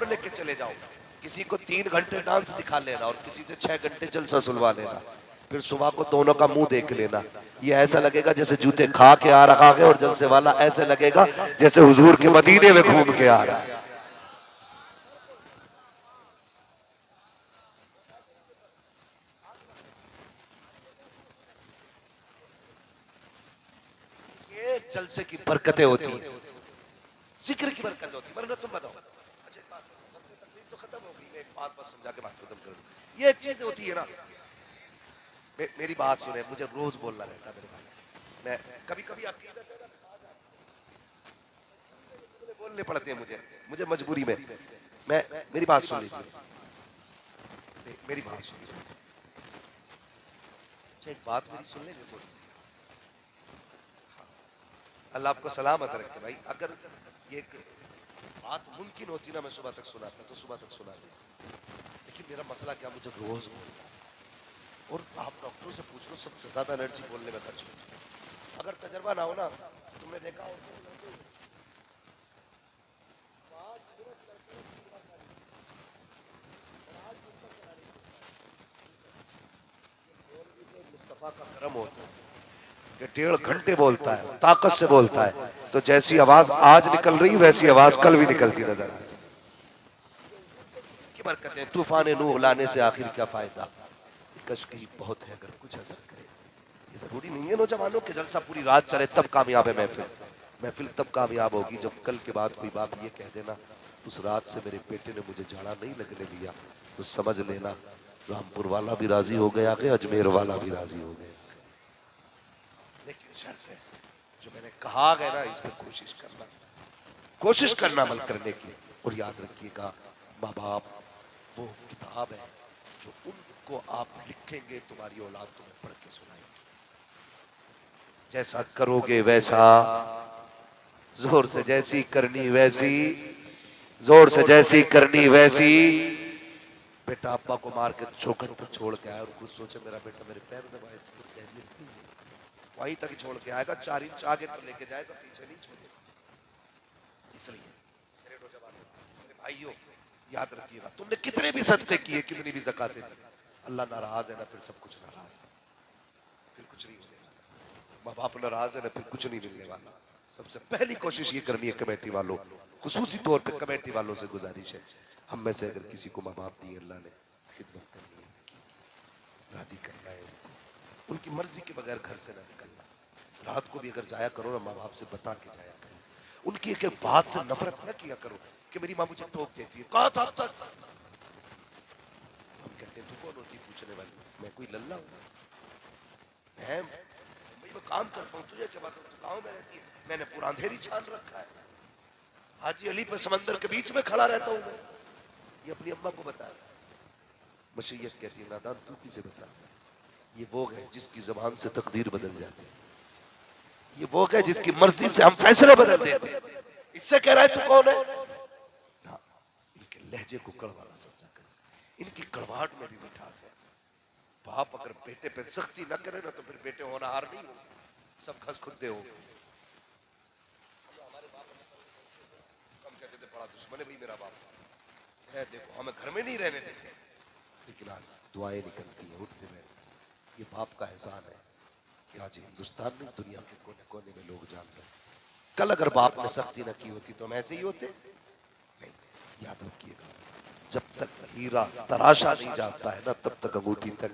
और लेके चले जाओ, किसी को 3 घंटे डांस दिखा लेना और किसी से 6 घंटे जलसा सुलवा लेना, फिर सुबह को दोनों का मुंह देख लेना। ये ऐसा लगेगा जैसे जूते खा के आ रखा है और जलसे वाला ऐसे लगेगा जैसे हुजूर के मदीने में घूम के आ रहा है। ये जलसे की बरकतें होती हैं, जिक्र की बरकत होती है। वरना तुम बताओ, अच्छा एक बात, तकलीफ तो खत्म हो गई, मैं एक बात बस समझा के बात खत्म कर दूं। ये एक चीज होती है ना, मेरी बात सुने, मुझे रोज बोलना रहता है मेरे भाई, मैं कभी कभी बोलने पड़ते हैं मुझे मुझे मजबूरी में। मैं मेरी बात सुन लीजिए, मेरी बात सुन लीजिए। अच्छा एक बात मेरी सुन लेंगे थोड़ी सी। अल्लाह आपको सलामत रखे भाई। अगर ये बात मुमकिन होती ना मैं सुबह तक सुनाता तो सुबह तक सुना देता, लेकिन मेरा मसला क्या, मुझे रोज बोलना है। और आप डॉक्टरों से पूछ लो, सबसे ज्यादा एनर्जी बोलने में खर्च होती है। अगर तजर्बा ना हो ना, तुमने देखा हो मुस्तफा का करम होता है कि 1.5 घंटे बोलता है, ताकत से बोलता है, तो जैसी आवाज आज निकल रही वैसी आवाज कल भी निकलती नजर आती। की बरकतें, तूफान नूह लाने से आखिर क्या फायदा, कश्की बहुत है अगर कुछ असर करे। ये जरूरी नहीं है नौजवानों के जलसा पूरी रात चले तब कामयाब है महफिल। महफिल तब कामयाब होगी जब कल के बाद कोई बाप ये कह देना उस रात से मेरे बेटे ने मुझे झाड़ा नहीं लगने दिया, तो समझ लेना रामपुर वाला भी राजी हो गया कि अजमेर वाला भी राजी हो गया। लेकिन शर्त है, जो मैंने कहा गया ना, इस पर कोशिश करना अमल करने की। और याद रखिएगा, माँ बाप वो किताब है जो उनको आप लिखेंगे, तुम्हारी औलाद तुम्हें पढ़ के सुनाएगी। जैसा करोगे वैसा, जोर से जैसी करनी वैसी, जोर से जैसी करनी वैसी। बेटा अब्बा को मार के चौखट तक छोड़ के आया और खुद सोचे मेरा बेटा मेरे पैर दबाए तो वहीं तक ही छोड़ के आएगा, 4 इंच आगे तो लेके जाएगा, पीछे नहीं छोड़ेगा। इसलिए मेरे नौजवानों, मेरे भाइयों, याद रखिएगा, तुमने कितने भी सदके किए, कितनी भी ज़कातें दी, अल्लाह नाराज है ना, फिर सब कुछ नाराज है, फिर कुछ नहीं मिलेगा। माँ बाप नाराज है ना, फिर कुछ नहीं मिलने वाला। सबसे पहली कोशिश ये करनी है कमेटी वालों, खुसूसी तौर पे कमेटी वालों से गुजारिश है, हम में से अगर किसी को माँ बाप दिए अल्लाह ने, खिदमत करनी है, राजी करना है उनको, उनकी मर्जी के बगैर घर से ना निकलना। रात को भी अगर जाया करो ना, माँ बाप से बता के जाया करो। उनकी एक बात से नफरत न किया करो कि मेरी माँ मुझे टोक देती है, कहा था अब तक। हम कहते हैं तू कौन होती पूछने वाली, मैं कोई लल्ला हूँ? मैं काम करता हूँ, तुझे क्या बात है, तू गाँव में रहती है, मैंने पूरा अंधेरी छान रखा है, हाजी अली पे समंदर के बीच में खड़ा रहता हूँ मैं। ये अपनी अम्मा को बता। मशीयत कहती है नादान तू किसे बता, ये वो है जिसकी जबान से तकदीर बदल जाती है, ये वो है जिसकी मर्जी से हम फैसले बदल देते हैं। इससे कह रहा है तू कौन है ना, इनके लहजे को कड़वा ना समझा कर, इनकी कड़वाहट में भी मिठास है। बाप अगर बेटे पे सख्ती ना करे ना, तो फिर बेटे होनहार नहीं हो, सब खस खुदे हो। हमारे बाप हम कहते थे बड़ा दुश्मन है भाई मेरा बाप है, देखो हमें घर में नहीं रहने देते, लेकिन आज दुआएं निकलती है उठते हुए। ये बाप का एहसान है कि आज हिंदुस्तान में दुनिया के कोने कोने में लोग जान रहे हैं। कल अगर बाप ने सख्ती न की होती तो हम ऐसे ही होते नहीं। याद रखिएगा, जब तक हीरा तराशा नहीं जाता है ना, तब तक अंगूठी तक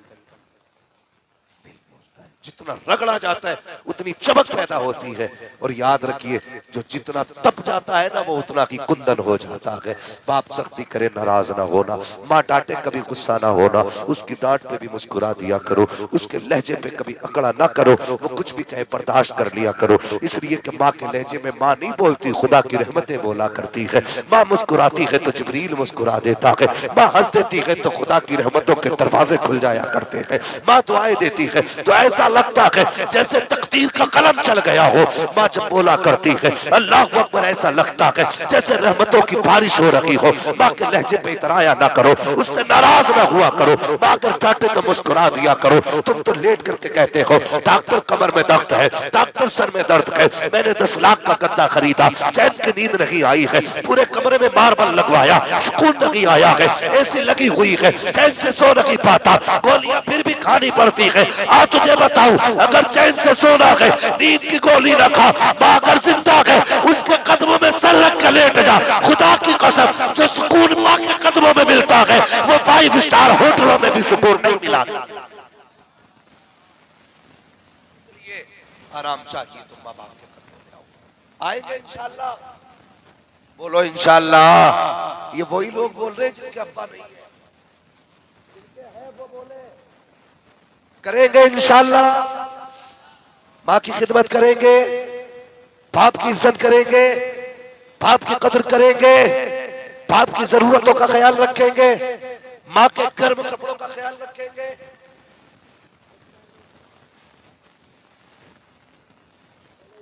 नहीं पहुंचता है। जितना रगड़ा जाता है उतनी चमक पैदा होती है। और याद रखिए, जो जितना तप जाता है ना, वो उतना ही कुंदन हो जाता है। बाप सख्ती करे नाराज ना होना, माँ डांटे कभी गुस्सा ना होना, उसकी डांट पे भी मुस्कुरा दिया करो, उसके लहजे पे कभी अकड़ा ना करो, वो कुछ भी कहे बर्दाश्त कर लिया करो। इसलिए कि माँ के लहजे में माँ नहीं बोलती, खुदा की रहमतें बोला करती है। माँ मुस्कुराती है तो जिब्रील मुस्कुरा देता है, माँ हंस देती है तो खुदा की रहमतों के दरवाजे खुल जाया करते हैं। माँ दुआएं देती है तो ऐसा लगता है जैसे तकदीर का कलम चल गया हो। माँ जब बोला करती है अल्लाह अकबर, ऐसा लगता है जैसे रहमतों की बारिश हो रही हो। माँ के लहजे पे इतराया ना करो, उससे नाराज ना हुआ करो। माँ अगर डांटे तो मुस्कुरा दिया करो। तुम तो लेट करके कहते हो डॉक्टर कमर में दर्द है, डॉक्टर सर में दर्द है, मैंने 10 लाख का गद्दा खरीदा, चैन की नींद नहीं आई है, पूरे कमरे में मार्बल लगवाया, सुकून नहीं आया है, एसी लगी हुई है, चैन से सो नहीं पाता, गोलियां फिर भी खानी पड़ती है। आज तुझे बताऊं, अगर चैन से सोना है, नींद की गोली न खा, माँ अगर जिंदा है उसके कदमों में सर रख कर लेट जा। खुदा की कसम, जो सुकून माँ के कदमों में मिलता है वो 5 स्टार होटलों में भी सुकून नहीं मिला। ये आराम चाहिए तो माँ बाप के कदमों में आओ, आएंगे इंशाल्लाह। बोलो इंशाल्लाह। ये वही लोग बोल रहे हैं जिनके अब्बा नहीं है, जिनके है वो बोले करेंगे इंशाल्लाह। माँ की खिदमत करेंगे, बाप की इज्जत करेंगे, बाप की कदर करेंगे, बाप की जरूरतों का ख्याल रखेंगे, माँ के गर्म कपड़ों का ख्याल रखेंगे।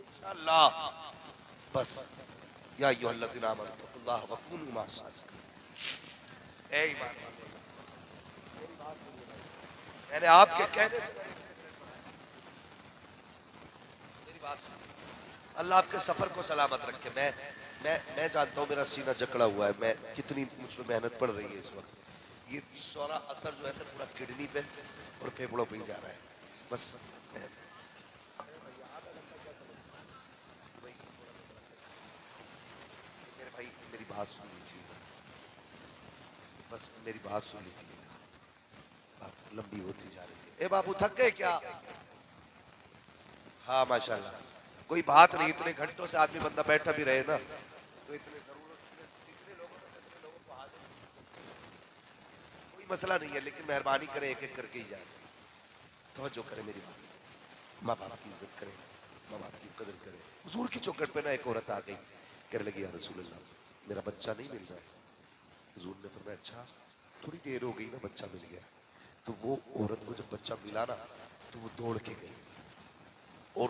इंशाल्लाह। बस या अय्युहल्लज़ीना आमनुत्तक़ुल्लाह व कूनू मअस-सादिक़ीन। ए ईमान वालों, मैंने आपके कहने मेरी बात सुनो। अल्लाह आपके सफर को सलामत रखे। मैं जानता हूँ मेरा सीना जकड़ा हुआ है, मैं कितनी मुझ में मेहनत पड़ रही है इस वक्त। ये सारा असर जो है ना पूरा किडनी पे और फेफड़ों पे ही जा रहा है। बस मेरे भाई मेरी बात सुन लीजिए, बस मेरी बात सुन लीजिए, बात लंबी होती जा रही है। ए बाबू थक गए क्या? हाँ माशाल्लाह, कोई बात नहीं, इतने घंटों से आदमी बंदा बैठा भी रहे ना तो इतने जरूरत जितने लोगों ने जितने लोगों को हाजिर कोई मसला नहीं है, लेकिन मेहरबानी करें एक एक करके ही जाए, तवज्जो करें मेरी बात, माँ बाप की इज्जत करें, माँ बाप की कदर करें। हुजूर की चौखट पे ना एक औरत आ गई, कहने लगी या रसूल अल्लाह मेरा बच्चा नहीं मिल रहा है। हुजूर ने फरमाया अच्छा, थोड़ी देर हो गई ना बच्चा मिल गया। तो वो औरत को जब बच्चा मिला ना तो वो दौड़ के गई और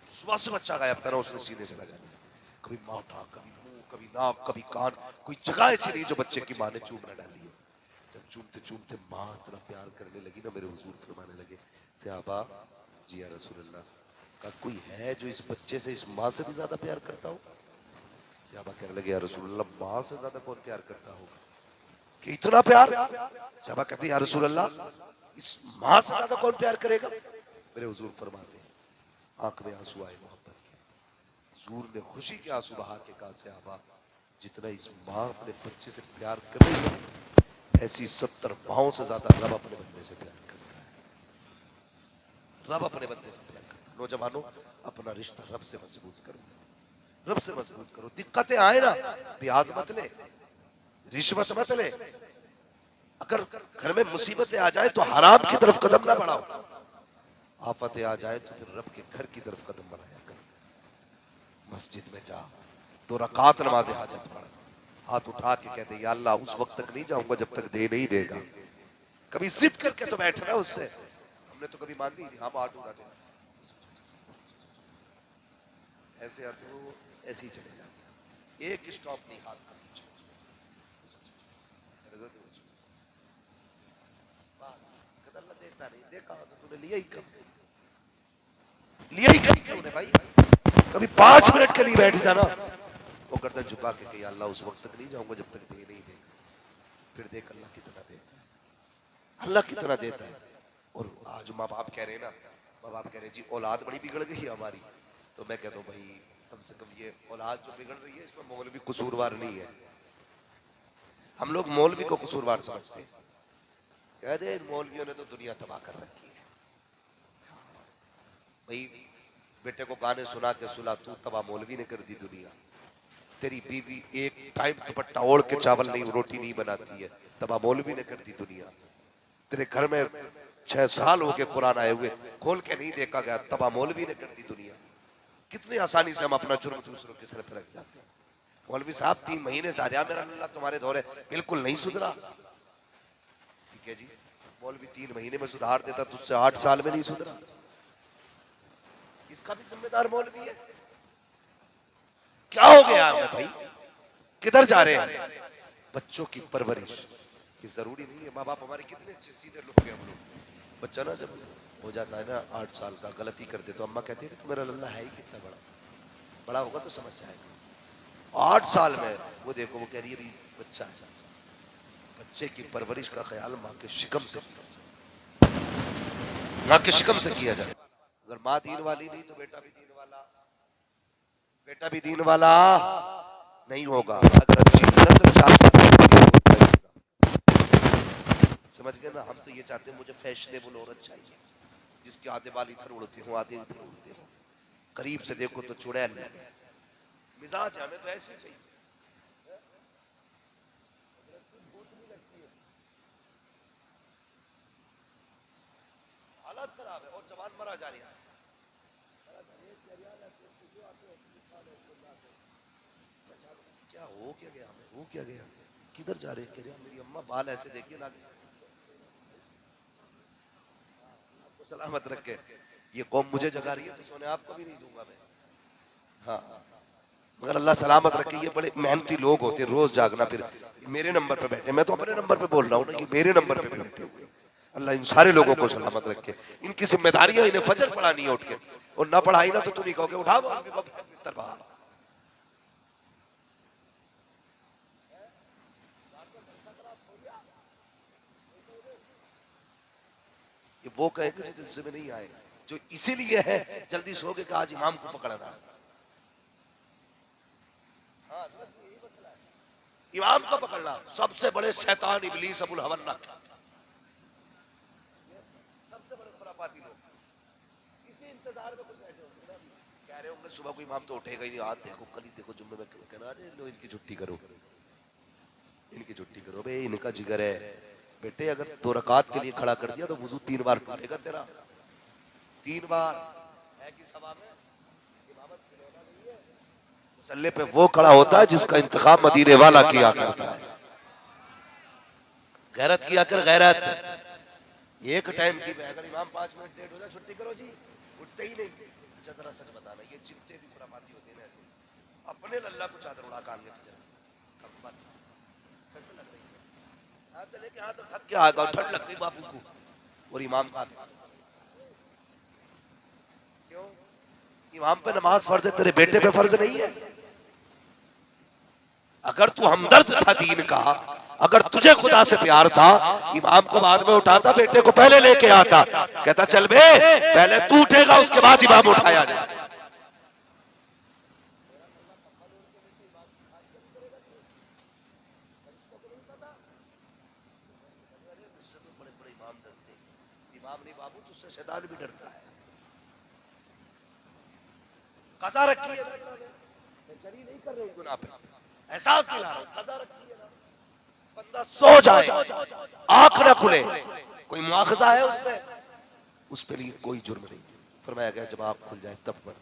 सुबह से बच्चा गायब करा, उसने सीने से लगा लिया। कभी माथा, कभी मुंह, कभी नाक, कभी कान, कोई जगह ऐसी नहीं जो बच्चे की माँ ने चूम न डाली है। जब चूमते चूमते माँ इतना प्यार करने लगी ना, मेरे हुजूर फरमाने लगे सहाबा जी या रसूल अल्लाह का कोई है जो इस बच्चे से इस माँ से भी ज्यादा प्यार करता हो? सहाबा कहने लगे या रसूल अल्लाह माँ से ज्यादा कौन प्यार करता होगा कि इतना प्यार? सहाबा कहते या रसूल अल्लाह इस माँ से ज्यादा कौन प्यार करेगा? मेरे हुजूर फरमाते आंख में आंसू आए मोहब्बत के। हुजूर ने खुशी के आंसू बहा के कहा सहाबा जितना इस माँ अपने बच्चे से प्यार कर रही है ऐसी 70 माओं से ज्यादा रब अपने बंदे से प्यार करता है। रब अपने बंदे से प्यार करता है। नौजवानों अपना रिश्ता रब से मजबूत करो, रब से मजबूत करो। दिक्कतें आए ना ब्याज मत ले, रिश्वत मत ले। अगर घर में मुसीबतें आ जाए तो हराम की तरफ कदम ना बढ़ाओ, आफतें आ जाए तो फिर रब के घर की तरफ कदम बढ़ाया कर। मस्जिद में जा, 2 रकात नमाज हाजत पढ़, हाथ उठा के कहते या अल्लाह उस वक्त तक नहीं जाऊंगा जब तक दे नहीं देगा। कभी जिद करके तो बैठना उससे, हमने तो कभी मांगी नहीं, हाँ हाथ उठा दे ऐसे तो ऐसे ही चले जाते, एक स्टॉप नहीं हाथ का पीछे। देता नहीं, देखा तूने लिया ही कब, लिया ही कहीं क्यों ने भाई? कभी 5 मिनट के लिए बैठ जाना, वो गर्दन झुका के कि अल्लाह उस वक्त तक नहीं जाऊंगा जब तक दे नहीं देगा। फिर देख अल्लाह कितना देता है, अल्लाह कितना देता है। और आज माँ बाप कह रहे ना, माँ बाप कह रहे जी औलाद बड़ी बिगड़ गई है हमारी, तो मैं कहता हूँ भाई कम से कम ये औलाद जो बिगड़ रही है इसमें मौलवी कसूरवार नहीं है। हम लोग मौलवी को कसूरवार समझते हैं, कह रहे मौलवियों ने तो दुनिया तबाह कर रखी है। भाई बेटे को गाने सुना के सुला तू तबाह मौलवी ने कर दी दुनिया। तेरी बीवी एक टाइम दुपट्टा ओढ़ के चावल नहीं रोटी नहीं बनाती है, तबाह मौलवी ने कर दी दुनिया। तेरे घर में 6 साल हो गए कुरान आए हुए खोल के नहीं देखा गया, तबाह मौलवी ने कर दी दुनिया। कितनी आसानी से हम अपना जुर्म दूसरों के सर पर रख जाते हैं। मौलवी साहब 3 महीने से आ रहा मेरा अल्लाह तुम्हारे दौरे बिल्कुल नहीं सुधरा। ठीक है जी, मौलवी 3 महीने में सुधार देता, तुझसे 8 साल में नहीं सुधरा। इसका भी जिम्मेदार मौलवी है। क्या हो गया हमें भाई, किधर जा रहे हैं? बच्चों की परवरिश, ये जरूरी नहीं है। माँ बाप हमारे कितने अच्छे सीधे लोग हैं हम लोग। बच्चा ना जब हो जाता है ना 8 साल का, गलती कर दे तो अम्मा कहती है कि तुम्हारा लल्ला है ही कितना बड़ा, बड़ा होगा तो समझ जाएगा। 8 साल में वो देखो, वो कह रही है अभी बच्चा है। बच्चे की परवरिश का ख्याल माँ के शिकम से किया जाए, माँ के शिकम से किया जाए। अगर माँ दीन वाली नहीं तो बेटा भी दीन वाला, बेटा भी दीन वाला नहीं होगा। अगर अच्छी नस्ल चाहते हैं, समझ गए ना। हम तो ये चाहते हैं मुझे फैशनेबल औरत चाहिए, जिसके आधे बाल इधर उड़ते हो आधे इधर उड़ते हो, करीब से देखो तो चुड़ैल मिजाज है, हमें तो ऐसे चाहिए। हालत खराब है और जवान मरा जा रहा है। क्या हो क्या गया हमें, हो क्या गया, किधर जा रहे हैं? कह रहे मेरी अम्मा बाल ऐसे देखिए ना, आपको सलामत रखे। ये कौम मुझे जगा रही है तो सोने आपको भी नहीं दूंगा मैं। हाँ, मगर अल्लाह सलामत रखे। ये बड़े मेहनती लोग होते हैं, रोज जागना। फिर मेरे नंबर पे बैठे, मैं तो अपने नंबर पे बोल रहा हूँ ना, ये मेरे नंबर पे बैठे हुए। अल्लाह इन सारे लोगों को सलामत रखे। इनकी जिम्मेदारियां, इन्हें फजर पढ़ानी है उठ के, और ना पढ़ाई ना तो तुम ही कहोगे उठा बिस्तर बाहर। ये वो कहेंगे जो दिल से में नहीं आए, जो इसीलिए है जल्दी सोगे कि आज इमाम को पकड़ना। इमाम को पकड़ना, सबसे बड़े शैतान इब्लीस अबुल हवन्ना, सबसे बड़े खुराफाती लोग इसी इंतजार में कुछ बैठे होंगे ना, कह रहे होंगे सुबह को इमाम तो उठेगा ही नहीं, आज देखो कल ही देखो जुम्मे में कहना अरे लो इनकी छुट्टी करो, इनकी छुट्टी करो बे, इनका जिगर है। बेटे अगर 2 रकात के लिए खड़ा कर दिया तो वुजू 3 बार टूटेगा तेरा, 3 बार है कि सभा में इमामत खिलौना नहीं है। मुसल्ले पे वो खड़ा होता है जिसका इंतखाब मदीने वाला किया करता है। गैरत किया कर, गैरत। एक टाइम की, अगर इमाम 5 मिनट लेट हो जाए छुट्टी करो जी, उठते ही नहीं। अच्छा जरा सच बताना, ये जितने भी खुराफाती होते हैं ऐसे अपने लल्ला को चादर उड़ा कान के पीछे चले कि हाँ तो थक के आ गया, ठंड लग गई बापू को, और इमाम का क्यों? इमाम पे नमाज फर्ज है, तेरे बेटे पे फर्ज नहीं है? अगर तू हमदर्द था दीन का, अगर तुझे खुदा से प्यार था, इमाम को बाद में उठाता, बेटे को पहले लेके आता, कहता चल बे पहले तू उठेगा उसके बाद इमाम उठाया जाए। इमाम नहीं बाबू, तुझसे शैतान भी डरता है। कज़ा रखी है, चरी नहीं कर रहे गुनाह पे, एहसास दिला रहा हूं, कज़ा रखी है ना। बंदा सो जाए, आंख न खुले, कोई मुआखजा है उसमें? उस पे लिए कोई जुर्म नहीं। फरमाया गया जब आंख खुल जाए तब पर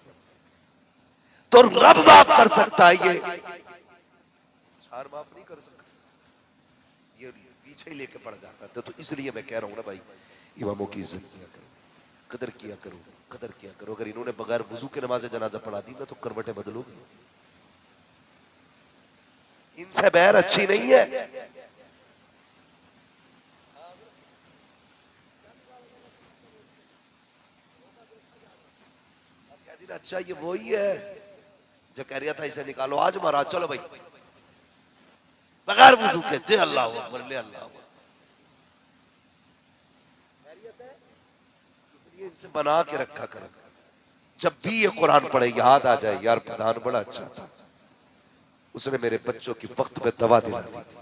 तो रब माफ कर सकता है, ये सार माफ नहीं कर सकता, ये पीछे ही लेके पड़ जाता है। तो इसलिए मैं कह रहा हूं ना भाई, इमामों की इज्जत किया करो, कदर किया करो, कदर किया करो। अगर इन्होंने बगैर वुजू के नमाज जनाजा पढ़ा दी ना तो करवटें बदलोगे। इनसे बैर अच्छी नहीं है। अच्छा ये वही है जो कह रहा था इसे निकालो आज महाराज, चलो भाई बगैर वुजू के दे अल्लाह अकबर, ले अल्लाह अकबर। इसलिए इनसे बना के रखा कर, जब भी ये कुरान पढ़े याद आ जाए यार प्रधान बड़ा अच्छा था, उसने मेरे बच्चों की वक्त पे दवा दिला दी थी,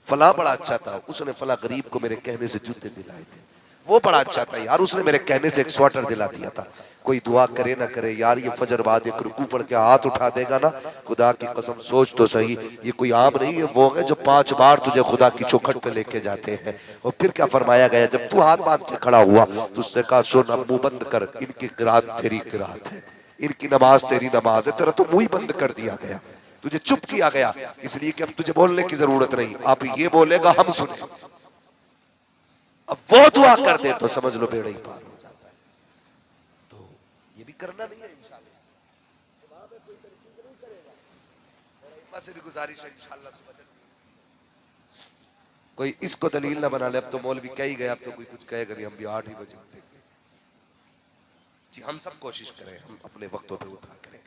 फला बड़ा अच्छा था, उसने फला गरीब को मेरे कहने से जूते दिलाए थे, वो बड़ा अच्छा था यार, उसने मेरे कहने से एक स्वेटर दिला दिया था। कोई दुआ करे ना करे यार, ये फजर बाद एक रुकू पढ़ के हाथ उठा देगा ना, खुदा की कसम सोच तो सही, ये कोई आम नहीं है, वो है जो 5 बार तुझे खुदा की चौखट पे लेके जाते हैं। और फिर क्या फरमाया गया, जब तू हाथ बांध के खड़ा हुआ तो उससे कहा सुन अब मुंह बंद कर, इनकी किरात तेरी किरात है, इनकी नमाज तेरी नमाज है, तेरा तो मुंह ही बंद कर दिया गया, तुझे चुप किया गया, इसलिए कि अब तुझे बोलने की जरूरत नहीं, आप ये बोलेगा हम सुने। अब वो दुआ कर दे तो समझ लो बेड़ा ही पार हो जाता है। तो ये भी करना नहीं है इंशाल्लाह, वहां पे कोई तरकीब नहीं करेगा। और अइम्मा से भी गुजारिश है इंशाल्लाह सुबह जल्दी, कोई इसको दलील ना बना ले अब तो मौलवी कह ही गए, अब तो कोई कुछ कहेगा नहीं, हम भी 8 ही बजे उठेंगे। जी हम सब कोशिश करें, हम अपने वक्तों पे उठा करें,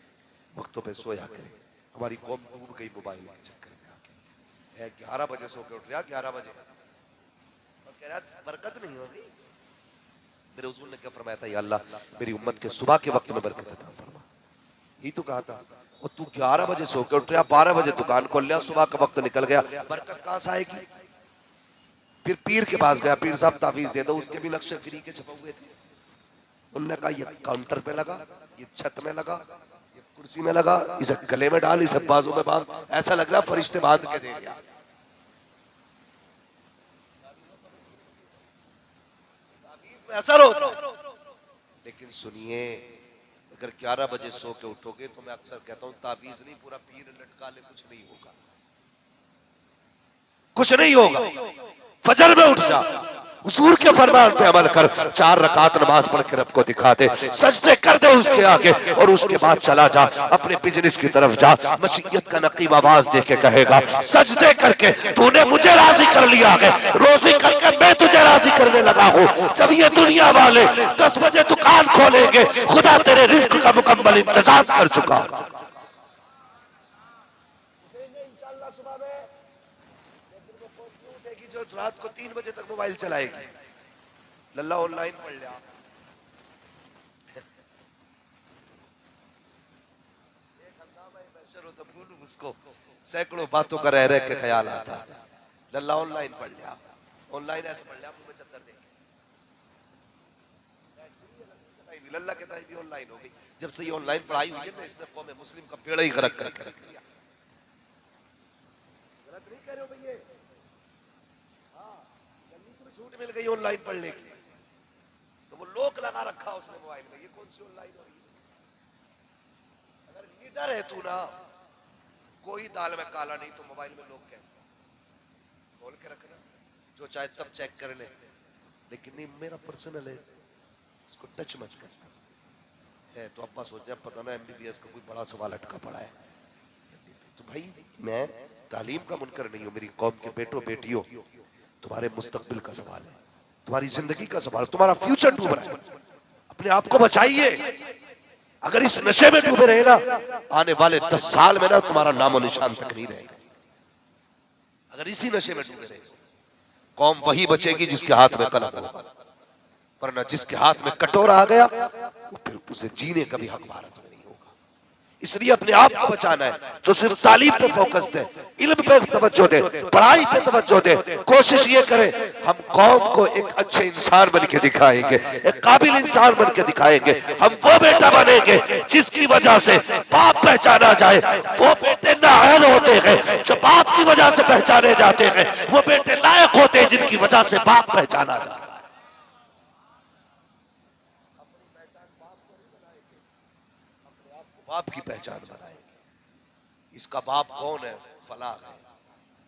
वक्तों पे सोया करें। हमारी कौम डूब गई मोबाइल के चक्कर में आके, है 11 बजे सो के उठ रहा, 11 बजे और कह रहा बरकत नहीं होगी। मेरे हुजूर ने क्या फरमाया था, या अल्लाह मेरी उम्मत के सुबह के वक्त में बरकत अता फरमा, यही तो कहा था। और तू 11 बजे सो के उठ रहा, 12 बजे दुकान खोल लिया, सुबह का वक्त निकल गया, बरकत कहां से आएगी? फिर पीर के पास गया, पीर साहब तावीज दे दो, उसके भी नक्शे फ्री के छपे हुए थे। उन्होंने कहा ये काउंटर पे लगा, ये छत में लगा, ये कुर्सी में लगा, इसे गले में डाल, इसे बाजू में बांध, ऐसा लग रहा फरिश्ते बांध के दे दिया। असर होता। लेकिन सुनिए, अगर 11 बजे सो के उठोगे तो मैं अक्सर कहता हूं ताबीज नहीं, पूरा पीर लटका ले, कुछ नहीं होगा, कुछ नहीं होगा। फजर में उठ जा, हुजूर के फरमान पे अमल कर, 4 रकात नमाज पढ़ के रब को दिखा दे, सजदे कर दे उसके आगे, और उसके बाद चला जा अपने बिजनेस की तरफ जा। मसीयत का नकीब आवाज दे के कहेगा, सजदे करके तूने मुझे राजी कर लिया है, रोजी करके मैं तुझे राजी करने लगा हूं। जब ये दुनिया वाले 10 बजे दुकान खोलेंगे, खुदा तेरे रिज्क का मुकम्मल इंतजाम कर चुका। जो रात को 3 बजे तक मोबाइल चलाएगी, लल्ला ऑनलाइन पढ़ लिया, तो भूलू उसको सैकड़ों बातों का रह रह के ख्याल आता। लल्ला ऑनलाइन पढ़ लिया, ऑनलाइन ऐसे पढ़ लिया, मुंह में चद्दर दे, लल्ला के दाई भी ऑनलाइन हो गई। जब से ये ऑनलाइन पढ़ाई हुई है ना, इसने कौम मुस्लिम का पेड़ ही गरक करके रख दिया। गलत नहीं कह रहे हो भैया, छूट मिल गई ऑनलाइन पढ़ने की, तो वो लोक लगा रखा उसने मोबाइल में, ये कौन सी ऑनलाइन हो रही है? अगर लीडर है तू ना, कोई दाल में काला नहीं, तो मोबाइल में लोग कैसे खोल के रखना, जो चाहे तब चेक कर ले, लेकिन नहीं मेरा पर्सनल है, इसको टच मत करना है। तो अब्बा सोचा पता ना MBBS का कोई बड़ा सवाल अटका पड़ा है। तो भाई मैं तालीम का मुनकर नहीं हूं, मेरी कौम के बेटों बेटियों, तुम्हारे मुस्तकबिल का सवाल है, तुम्हारी जिंदगी का सवाल, तुम्हारा फ्यूचर डूब रहा है, अपने आप को बचाइए। अगर इस नशे में डूबे रहे ना, आने वाले 10 साल में ना तुम्हारा नामो निशान तक नहीं रहेगा। अगर इसी नशे में डूबे रहे, कौम वही बचेगी जिसके हाथ में कलम होगा, वरना जिसके हाथ में कटोरा आ गया, फिर उसे जीने का भी हक भारत में नहीं होगा। इसलिए अपने आप को बचाना है तो सिर्फ तालीम पे फोकस दे, इल्म पे तवज्जो दे, पढ़ाई पे तवज्जो दे। कोशिश ये करें हम कौम को एक अच्छे इंसान बन के दिखाएंगे, एक काबिल इंसान बन के दिखाएंगे। हम वो बेटा बनेंगे जिसकी वजह से बाप पहचाना जाए। वो बेटे नाअहल होते हैं जो बाप की वजह से पहचाने जाते हैं, वो बेटे लायक होते हैं जिनकी वजह से बाप पहचाना जाता है। बाप की पहचान बनाएंगे, इसका बाप कौन है, फला है,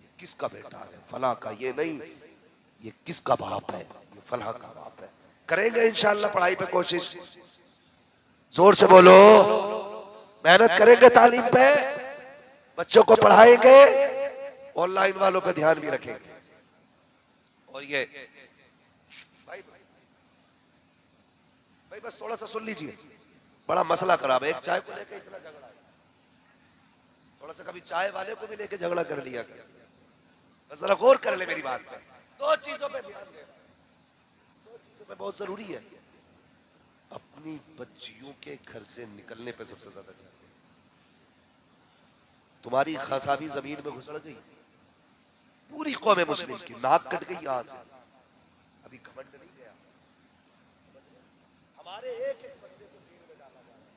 ये किसका बेटा है, फला का, ये नहीं ये किसका बाप है, ये फला का बाप है। करेंगे इंशाअल्लाह पढ़ाई पे कोशिश, जोर से बोलो, मेहनत करेंगे तालीम पे, बच्चों को पढ़ाएंगे, ऑनलाइन वालों पे ध्यान भी रखेंगे। और ये भाई बस थोड़ा सा सुन लीजिए, बड़ा मसला खराब है, एक चाय को लेकर इतना झगड़ा है, थोड़ा सा कभी चाय वाले को भी लेकर झगड़ा कर लिया कर, बस जरा गौर कर ले मेरी बात पे। 2 चीजों पे ध्यान दे, 2 चीजों पे बहुत जरूरी है। अपनी बच्चियों के घर से निकलने पे सबसे ज्यादा ध्यान दे। तुम्हारी खसा भी जमीन में घुसड़ गई, पूरी कौम मुस्लिम की नाक कट गई यहाँ से, अभी घमंड नहीं गया, हमारे एक एक बंदे को जेल में डाला जा रहा है।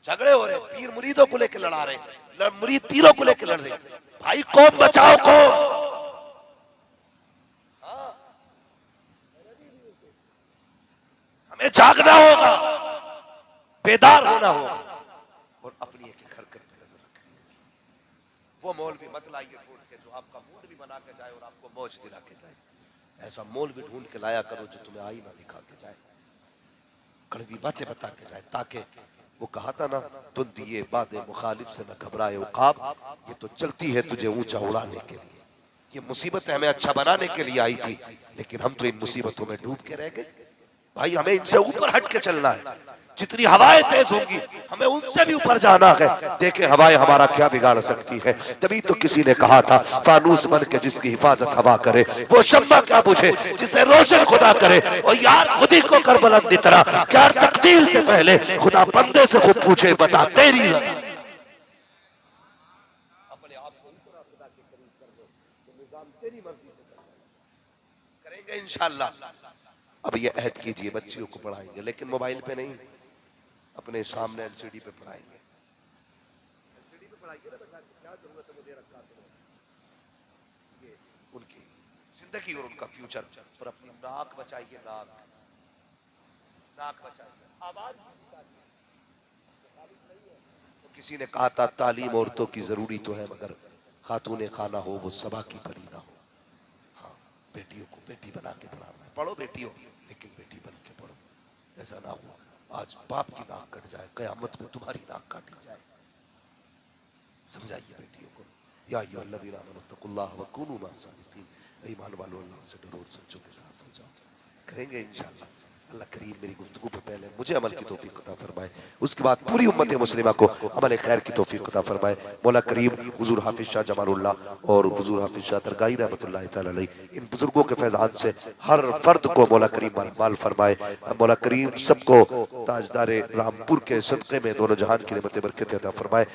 झगड़े हो रहे, पीर मुरीदों को लेकर लड़ा रहे, मुरीद पीरों को लेकर लड़ रहे। भाई कौम बचाओ कौम। जागना होगा, बेदार होना होगा और अपनी एक एक हरकत पे नजर रखनी होगी। वो मौलवी मत लाइए ढूंढ के जो आपका मूड भी बना के जाए और आपको मौज दिला के जाए। ऐसा मौलवी ढूंढ के लाया करो जो तुम्हें आईना दिखा के जाए, कड़वी बातें बता के जाए, ताकि वो कहा था ना, तुम दिए बातें मुखालिफ से न घबराए उकाब, ये तो चलती है तुझे ऊंचा उड़ाने के लिए। ये मुसीबत हमें अच्छा बनाने के लिए आई थी, लेकिन हम तो इन मुसीबतों में डूब के रह गए। भाई हमें इनसे ऊपर हट के चलना है। जितनी हवाएं तेज होंगी हमें उनसे भी ऊपर जाना है। देखें हवाएं हमारा क्या बिगाड़ सकती है। तभी तो किसी ने कहा था, फानूस बन के जिसकी हिफाजत हवा करे वो शम्मा क्या बुझे जिसे रोशन खुदा करे। और यार खुद ही को कर बुलंद इतना, क्या तकदीर से पहले खुदा बंदे से खुद पूछे, बता तेरी रजा। अपने आप को इतना खुदा के करीब कर दो तो निजाम तेरी मर्जी से करेंगे इंशाअल्लाह। अब ये अहद कीजिए, बच्चियों को पढ़ाएंगे लेकिन मोबाइल पे नहीं, अपने सामने एलसीडी पे पढ़ाएंगे। एलसीडी पे पढ़ाइए ना बच्चा, क्या जरूरत है मुझे रखा तो ये उनकी जिंदगी और उनका फ्यूचर। और अपनी नाक बचाइए, नाक नाक बचाइए, आवाज तो किसी ने कहा था तालीम औरतों की जरूरी तो है मगर खातूने खाना हो वो सबा की परी ना हो। हाँ, बेटियों को बेटी बना के पढ़ाना है। पढ़ो बेटियों, लेकिन बेटी बन के पढ़ो। ऐसा ना हो आज बाप की नाक कट जाए, कयामत में तुम्हारी नाक काटी जाए। समझाइए बेटियों को। या अय्युहल्लज़ीना आमनू तक़ुल्लाह व कूनू मअस-सादिक़ीन, ईमान वालों अल्लाह से डरो और सच्चों के साथ हो जाओ। करेंगे इंशाअल्लाह। अल्लाह करीम मेरी गुफ्तगू पे पहले मुझे अमल की तौफीक अता फरमाए, उसके बाद पूरी उम्मत मुस्लिमा को अमल खैर की तौफीक अता फरमाए। मौला करीम हुजूर हाफिज शाह जमालुल्लाह और हुजूर हाफिज शाह दरगाही रहमतुल्लाह तआला अलैह, इन बुजुर्गों के फैजान से हर फर्द को मौला करीम माल फरमाए। मौला करीम सबको ताजदार रामपुर के सदक़े में दोनों जहान की नेमतें बरकत अता फरमाए।